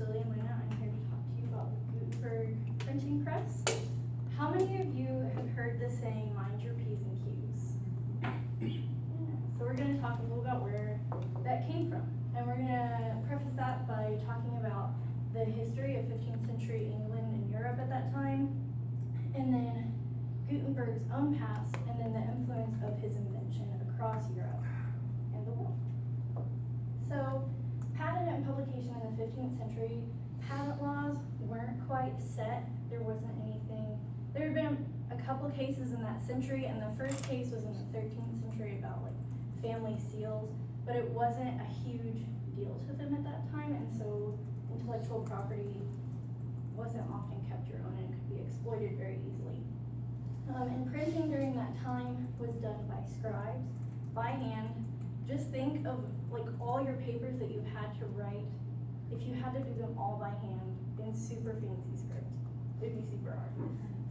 Jillian. I'm here to talk to you about the Gutenberg printing press. How many of you have heard the saying, mind your P's and Q's? Yeah. So we're going to talk a little about where that came from. And we're going to preface that by talking about the history of 15th century England and Europe at that time, and then Gutenberg's own past, and then the influence of his invention across Europe and the world. So, patent and publication in the 15th century, patent laws weren't quite set. There wasn't anything. There had been a couple cases in that century, and the first case was in the 13th century about like family seals, but it wasn't a huge deal to them at that time, and so intellectual property wasn't often kept your own and could be exploited very easily. And printing during that time was done by scribes, by hand. Just think of like all your papers that you had to write. If you had to do them all by hand in super fancy script, it'd be super hard.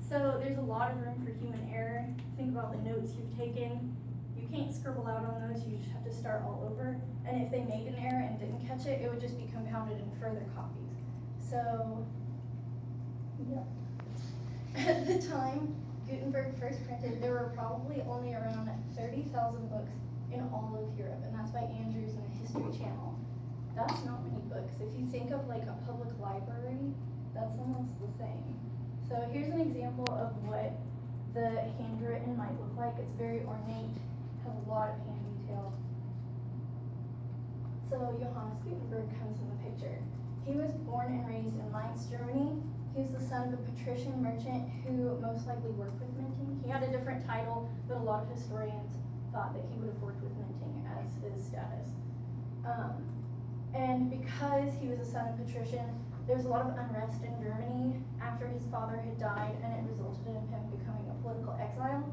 So there's a lot of room for human error. Think about the notes you've taken. You can't scribble out on those, you just have to start all over. And if they made an error and didn't catch it, it would just be compounded in further copies. So, yeah. At the time Gutenberg first printed, there were probably only around 30,000 books in all of Europe, and that's by Andrews in the History Channel. That's not many books. If you think of like a public library, that's almost the same. So here's an example of what the handwritten might look like. It's very ornate, has a lot of hand detail. So Johannes Gutenberg comes in the picture. He was born and raised in Mainz, Germany. He was the son of a patrician merchant who most likely worked with minting. He had a different title, but a lot of historians thought that he would have worked with minting as his status. And because he was a son of patrician, there was a lot of unrest in Germany after his father had died, and it resulted in him becoming a political exile,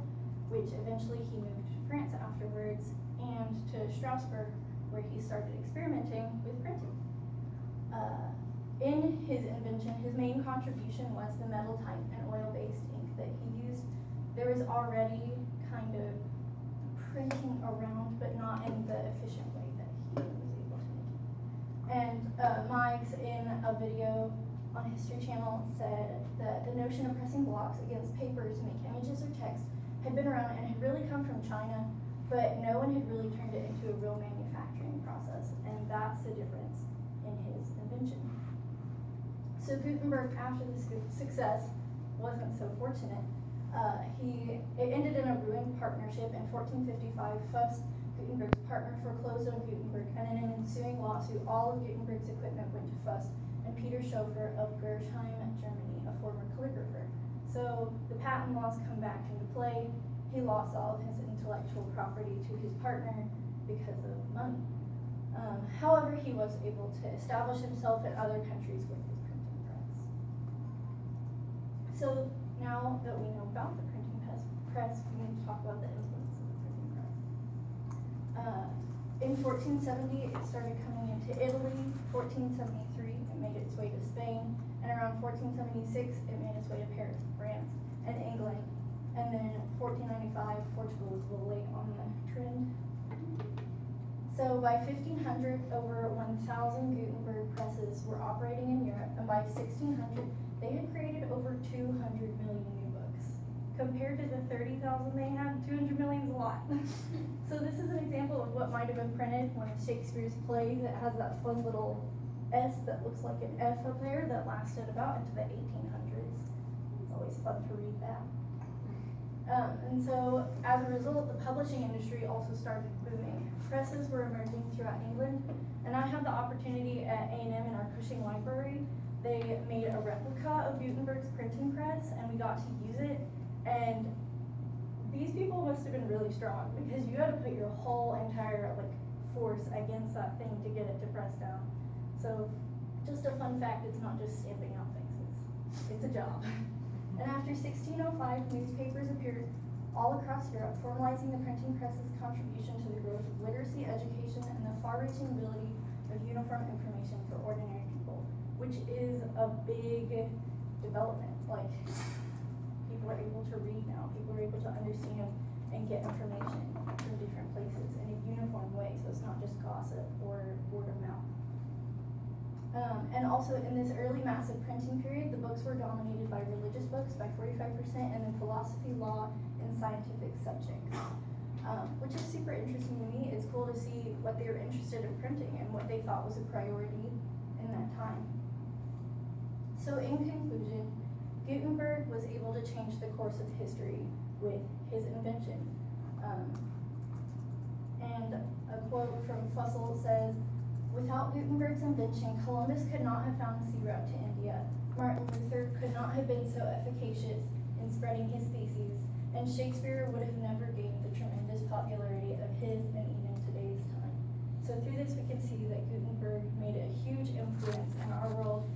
which eventually he moved to France afterwards and to Strasbourg, where he started experimenting with printing. In his invention, his main contribution was the metal type and oil-based ink that he used. There was already kind of printing around, but not in the efficient way that he was able to make it. And Meigs, in a video on History Channel, said that the notion of pressing blocks against paper to make images or text had been around and had really come from China, but no one had really turned it into a real manufacturing process, and that's the difference in his invention. So Gutenberg, after this success, wasn't so fortunate. It ended in a ruined partnership. In 1455, Fuss, Gutenberg's partner, foreclosed on Gutenberg, and in an ensuing lawsuit, all of Gutenberg's equipment went to Fuss and Peter Schoeffer of Gersheim, Germany, a former calligrapher. So the patent laws come back into play. He lost all of his intellectual property to his partner because of money. However, he was able to establish himself in other countries with his printing press. So now that we know about the printing press, we need to talk about the influence of the printing press. In 1470, it started coming into Italy. 1473, it made its way to Spain. And around 1476, it made its way to Paris, France, and England. And then 1495, Portugal was a little late on the trend. So by 1500, over 1,000 Gutenberg presses were operating in Europe, and by 1600, they had created over 200 million new books. Compared to the 30,000 they had, 200 million is a lot. So this is an example of what might have been printed one of Shakespeare's plays. It has that fun little S that looks like an F up there that lasted about into the 1800s. It's always fun to read that. And so, as a result, the publishing industry also started booming. Presses were emerging throughout England, and I had the opportunity at A&M in our Cushing Library. They made a replica of Gutenberg's printing press, and we got to use it. And these people must have been really strong, because you had to put your whole entire force against that thing to get it to press down. So, just a fun fact: it's not just stamping out things; it's a job. And after 1605, newspapers appeared all across Europe, formalizing the printing press's contribution to the growth of literacy, education, and the far-reaching ability of uniform information for ordinary people, which is a big development. Like, people are able to read now, people are able to understand and get information from different places in a uniform way, so it's not just gossip or word of mouth. And also in this early massive printing period, the books were dominated by religious books by 45%, and then philosophy, law, and scientific subjects. Which is super interesting to me. It's cool to see what they were interested in printing and what they thought was a priority in that time. So in conclusion, Gutenberg was able to change the course of history with his invention. And a quote from Fussell says, "Without Gutenberg's invention, Columbus could not have found the sea route to India. Martin Luther could not have been so efficacious in spreading his theses, and Shakespeare would have never gained the tremendous popularity of his and even today's time." So through this we can see that Gutenberg made a huge influence in our world